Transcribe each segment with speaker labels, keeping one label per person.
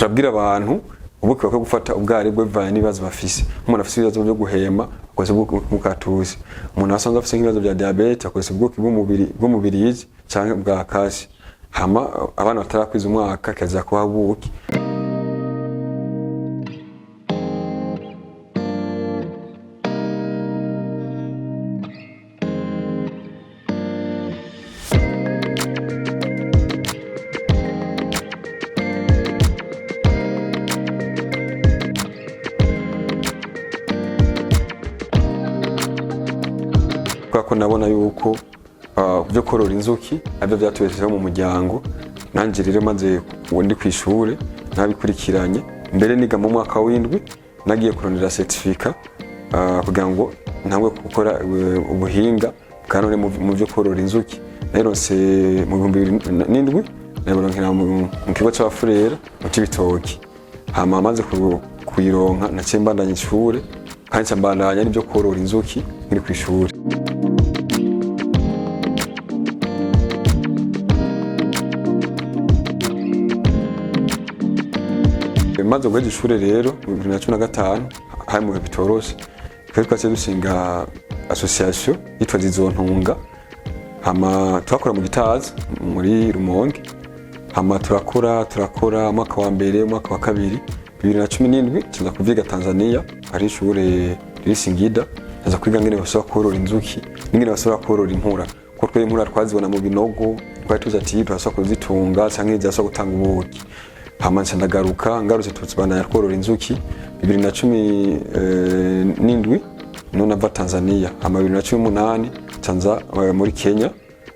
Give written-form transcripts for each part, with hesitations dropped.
Speaker 1: turabwira abantu ubuki bakwiye gufata ubwari bwo bivanye n'ibibazo bafise. Umuntu afise ibibazo byo guhema akoresha ubwoko bw'umukatuzi, umuntu asanzwe afise nk'ibibazo bya diabete akoresha ubwoko bw'umubirizi canke bwa kashi. Hama abana batarakwiza umwaka kaza kuba ubuki. Kwa nabona yuko byo korora inzuki abyo byatubeshejeho mu muryango, nanje rero maze ndi kwishure nabikurikiranye mbere niga mu mwaka w'indwi nagiye kurondera certificate kugira ngo ntangwe gukora ubuhinga kanone mu byo korora inzuki. Naronse mu 2007 nabironkera mu kigo cya Furera mu Cibitoki. Hama maze kuyironka naciye mbandanya ishure kandi mbandanya n'ibyo korora inzuki nkiri kwishure. Maze guheza ishure rero mu 2015 hari mu bitoroshe twari twaciye dushinga association yitwa Zizontunga. Hama twakora mu Gitaza muri Rumonge. Hama turakora mwaka wa mbere mwaka wa kabiri 2017 tuza kuviga Tanzania ari ishure riri Singida tuza kwiga ngene bashobora korora inzuki ngene bashobora korora inkura ko twe inkura twazibona mu binogo twari tuza ati turashobora kuzitunga canke zashobora gutanga ubuki. Hama ndagaruka ngarutse tuzibana yakorora inzuki 2017 none ava Tanzania. Hama 2018 tanza muri Kenya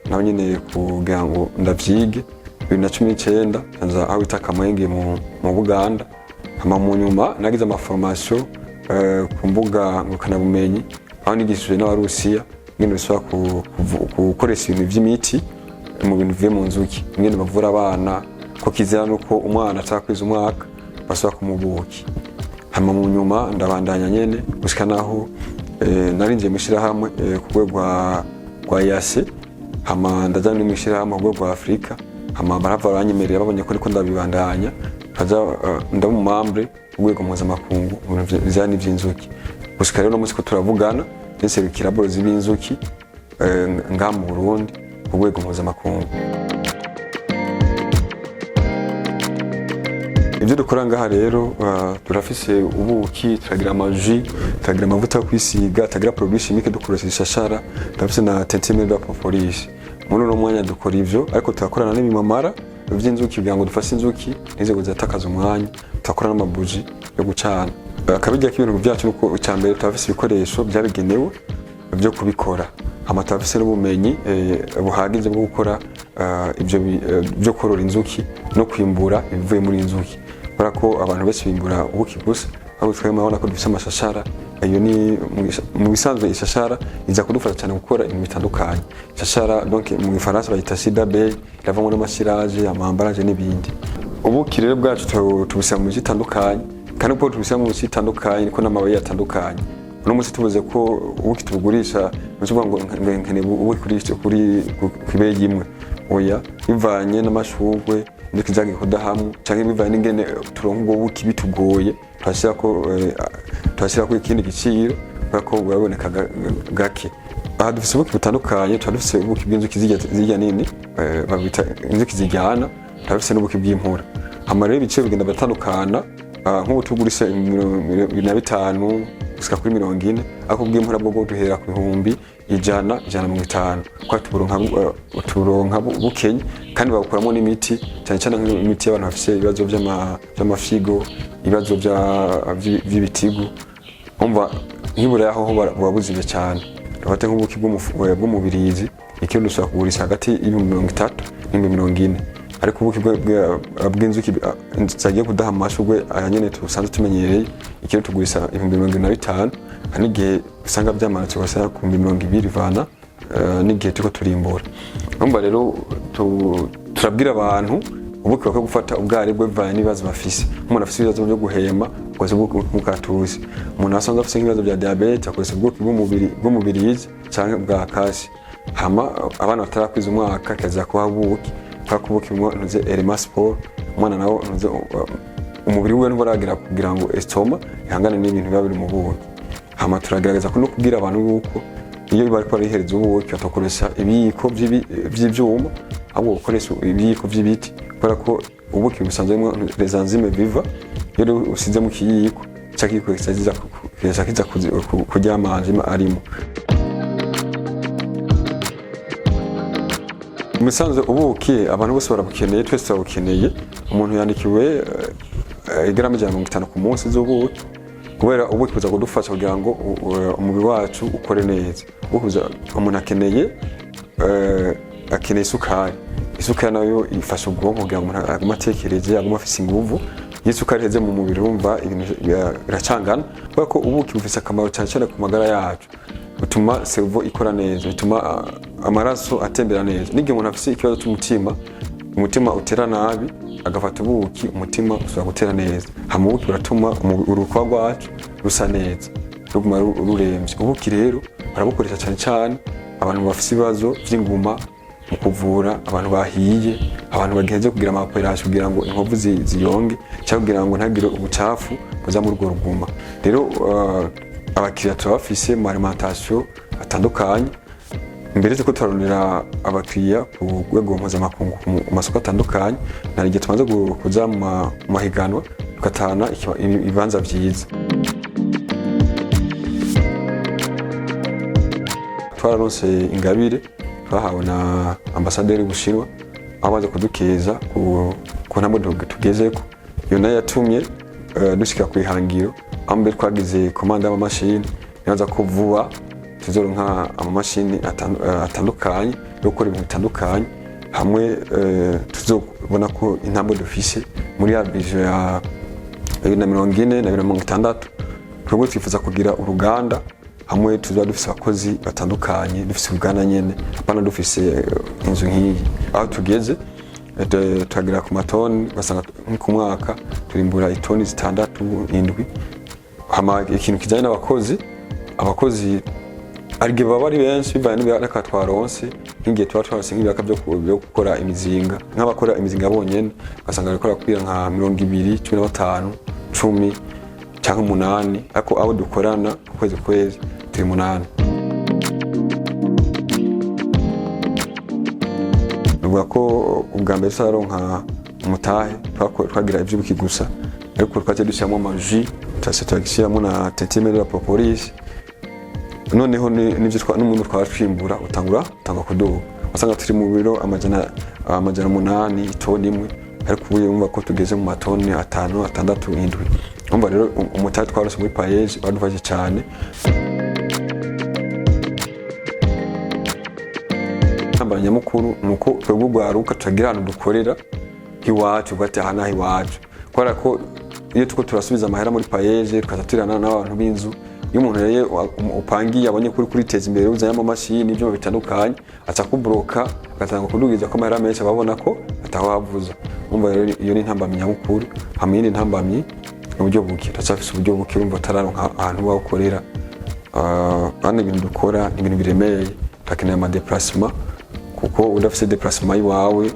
Speaker 1: naho nyine kugira ngo ndavyige. 2019 tanza aho bita Kamwenge mu Buganda. Hama mu nyuma nagize amaformation ku mbuga ngukana bumenyi aho nigishije n'Abarusiya ngene bishobora gukoresha ibintu vy'imiti mu bintu bivuye mu nzuki ngene bavura abana ko kizera nuko umwana atakwiza umwaka basaba kumubuki. Hama mu nyuma ndabandanya nyene gushika naho narinje mishira hamwe ku rwego rwa yase. Hama ndajana n'imishira hamwe ku rwego rwa Afrika. Hama barava baranyemerera babonye ko niko ndabibandanya kaza ndamu membre urwego mpuzamakungu bizana ivy'inzuki. Gushika rero no musiko turavugana n'inserukira borozi b'inzuki nga mu Burundi ku rwego mpuzamakungu. Ibyo dukora ngaha rero turafise ubuki, turagira amaji, turagira amavuta yo kwisiga, turagira produit chimique dukoresha ishashara, turafise na tentimètre de propolis. Muri no mwanya dukora ivyo ariko turakorana n'ibimamara by'inzuki kugira ngo dufashe inzuki nize kuzatakaza umwanya. Turakora n'amabuji yo gucana. Akabijya k'ibintu byacu nuko cyambere turafise ibikoresho byabigenewe byo kubikora. Hama turafise n'ubumenyi buhagize bwo gukora ibyo byo korora inzuki no kwimbura ibivuye muri inzuki. Barako abantu bese bimbura ubuki gusa aho twemabona ko dufise amashashara. Iyo ni mu bisanzwe ishashara iza kudufasha cyane gukora ibintu bitandukanye. Ishashara donc mu Gifaransa bayita sidabe, ravamo n'amasirage, amambaraje n'ibindi. Ubuki rero bwacu tubushyira mu bitandukanye kandi uko tubushyira mu bitandukanye niko n'amababi yatandukanye. Uno munsi tuvuze ko ubuki tubugurisha nuvuga ngo nkene ubuki kuri kwibeye imwe. Oya bivanye n'amashugwe ndikizage kudahamwe canke bivanye n'ingene turonka ubwo buki bitugoye twashira ko ikindi giciro bako bwaboneka gake. Aha dufise ubuki butandukanye, dufise ubuki bw'inzuki zijya nini babita inzuki zijyana, dufise n'ubuki bw'impura. Hama rero ibiciro bigenda batandukana nk'ubu tugurisha 25 gushika kuri 40 ako bw'impura bwo duhera ku 150 kwa turonka bukenye kandi bagukoramo n'imiti cyane cyane nk'imiti y'abantu bafise ibibazo by'amafigo, ibibazo by'ibitigu. Umva nkibura yaho babuzibe cyane. Bafate nk'ubuki bw'umubirizi ikindi dushaka kugurisha hagati y'30 n'40. Ariko ubuki bw'inzuki zagiye kudaha amashugwe ayanyene tusanzwe tumenyereye ikindi tugurisha 25 n'igihe usanga byamanutse basa ku 200 vana n'igihe tuko turimbura. Umva rero turabwira abantu ubuki bakwiye gufata ubwari bwo bivanye n'ibibazo bafise. Umuntu afise ibibazo byo guhema akoresha ubwoko bw'umukatuzi, umuntu asanzwe afise ibibazo bya diabete akoresha ubwoko bw'umubirizi canke bwa kashi. Hama abana batarakwiza umwaka kaza kuba ubuki kubuki nuze Elma Sport umwana nawo nuze umubiri we ntubaragira kugira ngo estoma ihangane n'ibintu biba biri mu buki. Hama turagerageza no kubwira abantu yuko iyo bari barihereza ubuki batakoresha ibiyiko by'ibyuma ahubwo ukoresha ibiyiko by'ibiti, kubera ko ubuki busanzwemo les enzymes viva. Iyo usize mu kiyiko cyakiko kiza kujya amanzima arimo. Umusanzu ubuki abantu bose barabukeneye, twese turabukeneye. Umuntu yandikiwe igrama 50 ku munsi z'ubuki, kubera ubuki buza kudufasha kugira ngo umubiri wacu ukore neza. Umuntu akeneye isukari nayo ifasha ubwonko kugira ngo umuntu agume atekereze, agume afise inguvu. Isukari heze mu mubiri wumva ibintu biracangana, kubera ko ubuki bufise akamaro cyane cyane ku magara yacu. Butuma cerveau ikora neza, bituma amaraso atembera neza. N'igihe umuntu afise ikibazo cy'umutima, umutima utera nabi, agafata ubuki umutima usubira gutera neza. Hama ubuki buratuma urukuba rwacu rusa neza, ruguma ruremvye. Ubuki rero barabukoresha cyane cyane abantu bafise ibibazo vy'inguma, mu kuvura abantu bahiye, abantu bagenze kugira ama operation kugira ngo inkovu ziyonge, cyangwa kugira ngo ntagire ubucafu buza mu rwo ruguma. Rero abakiriya turabafise mu alimentation atandukanye. Mbere yuko turarondera abakiriya ku rwego mpuzamakungu mu masoko atandukanye, nari gihe tumaze kuza mu mahiganwa tugatahana ibibanza vyiza. Twararonse ingabire twahawe na ambasaderi w'Ubushinwa, amaze kudukeza ku ntambwe tugezeko. Iyo nayo yatumye dushika ku ihangiro, ambere twagize komanda y'amamashini yaza ko vuba tuzoronka amamashini atandukanye yo gukora ibintu bitandukanye. Hamwe tuzobona ko intambwe dufise muri ya vision ya 2040 na 2060 twebwe twifuza kugira uruganda. Hamwe tuzoba dufise abakozi batandukanye, dufise uruganda nyene, apana dufise inzu nk'iyi. Aho tugeze turagira ku matoni, basanga ku mwaka turimbura itoni 6-7. Hama ikintu kijanye n'abakozi arige baba ari benshi bivanye n'ibiraka twaronse. Nk'igihe twaronse nk'ibiraka byo gukora imizinga, nk'abakora imizinga bonyene basanga barikora kwira nka 20, 15, 10 cyangwa 8, ariko abo dukorana kwezi turi 8. Nuvuga ko ubwa mbere twaronka umutahe twagira ivy'ubuki gusa, ariko twaje dushyiramo amaji, twagishyiramo na tetime de la propolis. Noneho n'ivyo n'umuntu twashimbura utangura kuduga. Wasanga turi mu biro amajana 8 itoni imwe, ariko ubu yumva ko tugeze mu matoni 5, 6, 7. Umva rero umutahe twarose muri payeje badufashe cyane. Abanyamukuru nuko twebwe gwaruka turagira ahantu dukorera iwacu, gatahana iwacu, kubera ko iyo tuko turasubiza amahera muri payeje tukazaturana n'abantu b'inzu. Iyo umuntu rero upangiye abonye kuri teza imbere uzanye amamashini ibyo bitandukanye, aca kubroka agatanga kudugiza ko amahera menshi babona ko ataho havuza. Umva rero iyo ni ntambamye nyamukuru. Hamwe ni ntambamye uburyo buki, tacafise uburyo buki urumva tararonka ahantu bakorera. Bane ibintu dukora ni ibintu biremeye, takeneye ama déplacement, kuko udafise déplacement iwawe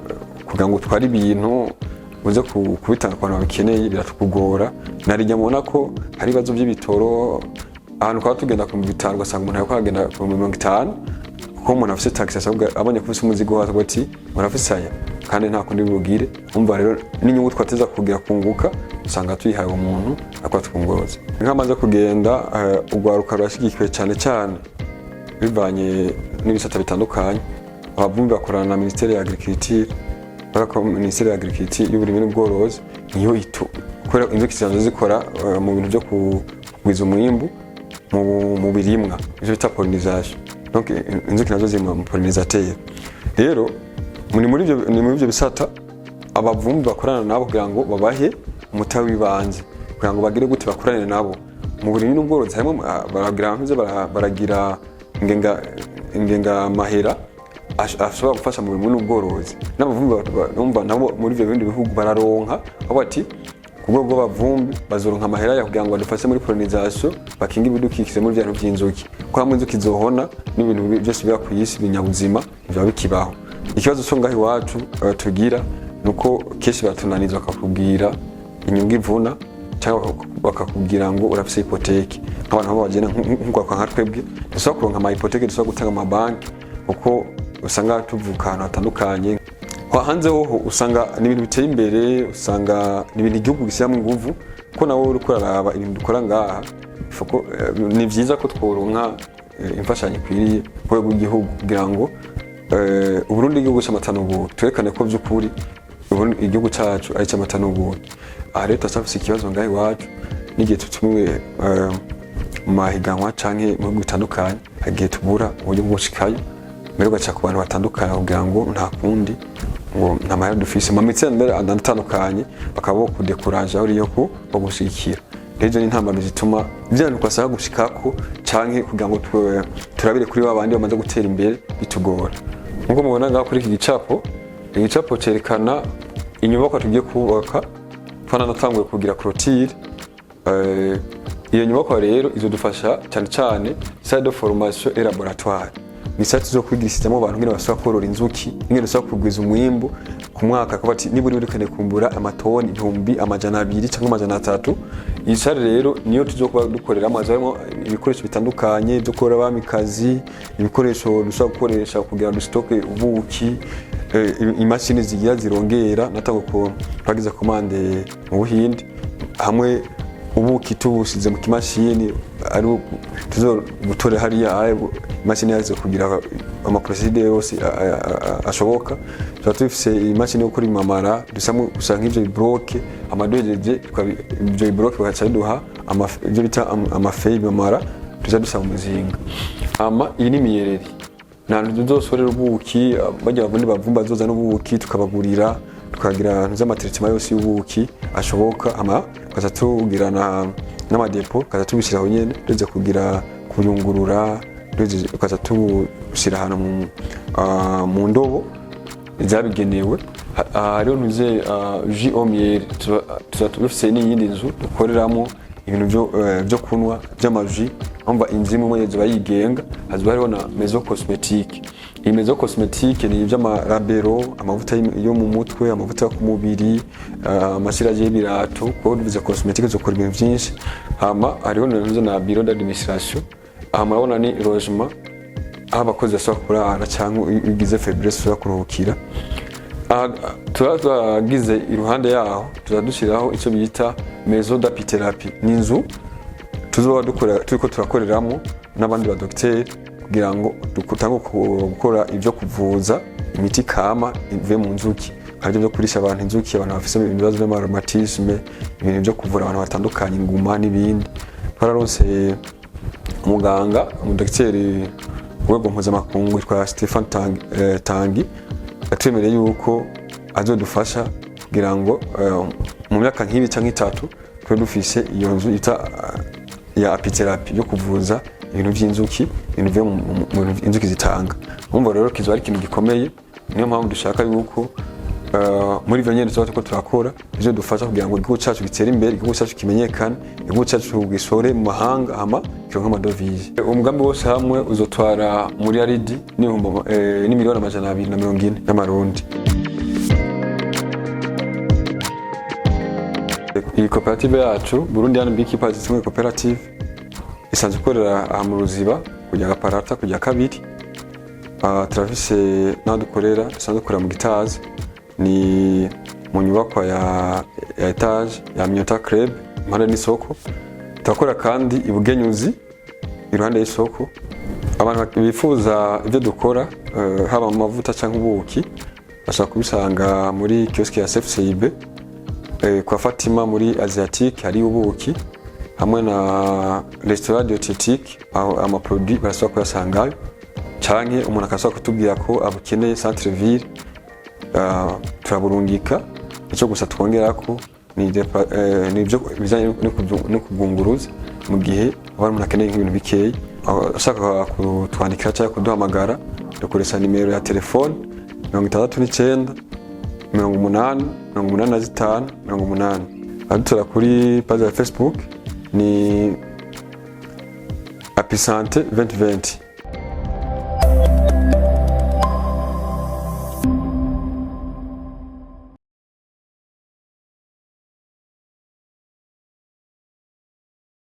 Speaker 1: kugira ngo twari ibintu uze kubitanga abantu babikeneye biratugora. Narijya mubona ko hari ibibazo by'ibitoro, ahantu kwa tugenda ku bitaro ugasanga umuntu yakora agenda ku 50, kuko umuntu afise taxi asabwa abonye ko ufise umuzigo wazo ati murafise aya kandi nta kundi bugire. Umva rero n'inyungu twateza kugira kunguka usanga tuyihaye umuntu akwatwungoroza. Nkamaze kugenda ugwaruka rwashigikiwe cyane bivanye n'ibisata bitandukanye. Abavumbi bakorana na Ministeri ya Agriculture, barako Ministeri ya Agriculture y'uburimi n'ubworozi niyo kubera inzuki zisanzwe zikora mu bintu byo kugwiza umwimbu mu birimwa, ivyo bita pollinisation. Donc inzuki nazo zimwe mu pollinisateur. Rero muri ivyo bisata abavumbi bakorana nabo kugira ngo babahe umutahe w'ibanze, kugira ngo bagire gute bakorane nabo mu burimi n'ubworozi. Harimo baragira ingenga mahera ashobora gufasha mu burimi n'ubworozi. N'abavumbi numva nabo muri ivyo bindi bihugu bararonka aho bati kubwo b'abavumbi bazoronka amahera ya kugira ngo badufashe muri pollinisation, bakinga ibidukikije muri byantu by'inzuki. Ko hamwe inzuki zohona n'ibintu byose bya kuyisi binyabuzima biba bikibaho. Ikibazo cyo ngaho iwacu tugira nuko keshi batunaniza bakakubwira inyungu ivuna cyangwa bakakubwira ngo urafise hypothèque. Abantu baba bagena nk'uko kwa twebwe dusaba kuronka ama hypothèque, dusaba gutanga ama banki uko usanga tuvuka ahantu hatandukanye. Kwa hanze ho usanga ni ibintu biteye imbere, usanga ni ibintu igihugu gishyiramo inguvu ko nawe uri kuraraba ibintu dukora ngaha. Ni vyiza ko tworonka imfashanyo ikwiriye ku rwego rw'igihugu kugira ngo Uburundi igihugu cy'amatanubu twerekane ko by'ukuri igihugu cyacu ari cy'amatanubu. Aha rero turafise ikibazo ngaho iwacu n'igihe tutumiwe mu mahiganwa canke mu bihugu bitandukanye, hagiye tubura uburyo bwo gushikayo mbere ugaca ku bantu batandukanye kugira ngo nta kundi ngo nta mahera dufise mu mitsi mbere atandukanye bakaba bo kudekuraje aho riyo ko gushikira. Rero ni intambamyi zituma byantu kwasaba gushikako canke kugira ngo turabire kuri babandi bamaze gutera imbere bitugora. Nkuko mubona ngaho kuri iki gicapo cerekana inyubako tugiye kubaka, fana natanguye kugira clôture. Iyo nyubako rero izodufasha cyane cyane salle de formation et laboratoire. Ni salle zo kwigishirizamo abantu ngene basaba korora inzuki, ngene basaba kugwiza umwimbo ku mwaka, ko bati niburi urikane kumbura amatoni 200 cyangwa 300. Iyi salle rero niyo tuzokuba dukorera amazarimo ibikoresho bitandukanye byo korora abamikazi, ibikoresho dushobora gukoresha kugira ngo stoke ubuki, imashini zigira zirongera natango ko bagiza commande mu Buhindi, hamwe ubuki tubusize mu kimashini ari tuzo gutore hariya imashini yazo kugira ama procedure yose ashoboka. Twatufise imashini yo kuri mamara dusamwe usanga ivyo bloke amadojeje ibyo bloke bagaca duha ibyo bita amafeyi mamara tuza dusaba muzinga. Iyi ni miyereri nantu tuzosorera ubuki bajya bavundi bavumba zoza n'ubuki tukabagurira, tukagira n'amateretima yose y'ubuki ashoboka, kaza tugirana n'amadepo, kaza tubishiraho nyene duze kugira kuyungurura, duze kaza tubishira hano mu ndobo zabigenewe. Rero nuze Omier tuzatufise n'iyindi nzu dukoreramo ibintu byo kunwa by'amaji, umva inzimu mwe zibayigenga, hazba hariho na maison cosmétique. Iyi maison cosmétique ni iby'amarabero, amavuta yo mu mutwe, amavuta ku mubiri, amasiraje y'ibirato, ko bivuze cosmétique zo kora ibintu byinshi. Hariho na bureau d'administration, murabona ni logement abakozi basaba kurara cyangwa ugize faiblesse zo kuruhukira. Turagize iruhande yaho tuzadushyiraho icyo bita maison d'apithérapie. Ni inzu tuzoba dukora turiko turakoreramo n'abandi ba docteur kugira ngo dutange gukora ibyo kuvuza imiti kama ivuye mu nzuki, kandi byo kurisha abantu inzuki, abantu bafise ibibazo by'aromatisme, ibintu byo kuvura abantu batandukanye, inguma n'ibindi. Twararonse umuganga umudocteur wego mpuzamakungu twa Stefan Tangi atwemereye yuko azodufasha kugira ngo mu myaka nk'ibi cyangwa 3 twe dufise iyo nzu ita ya apithérapie yo kuvuza ibintu by'inzuki, ibintu byo mu inzuki zitanga. Umva rero kizo ari ikintu gikomeye, niyo mpamvu dushaka yuko muri venye tuzoba ko turakora byo dufasha kugira ngo igihugu cyacu gitere imbere, igihugu cyacu kimenyekane, igihugu cyacu gisore mu mahanga kironka amadovize. Umugambi wose hamwe uzotwara muri aridi ni miliyoni 240 y'amarundi. Iyi koperative yacu Burundi Beekeepers Cooperative isanzwe ikorera mu Ruziba kujya Gaparata kujya kabiri. Turafise n'adukorera isanzwe ikorera mu Gitazi, ni mu nyubako ya etage ya Minyota Club impande n'isoko. Turakora kandi ibugenyuzi iruhande y'isoko. Abantu bifuza ibyo dukora haba mu mavuta cyangwa ubuki bashaka kubisanga muri kiosk ya CFCIB kwa Fatima muri Asiatique hari ubuki, hamwe na restaurant dietétique aho ama produit barasaba kuyasangayo, canke umuntu akasaba kutubwira ko abukeneye centre ville turaburungika. Icyo gusa twongera ko ni byo bizanye no kubunguruza mu gihe abantu akeneye ibintu bikeyi, ashaka kutwandikira cyangwa kuduhamagara dukoresha nimero ya telefone 69 80 85 80. Adutora kuri page ya Facebook ni Apisante 2020.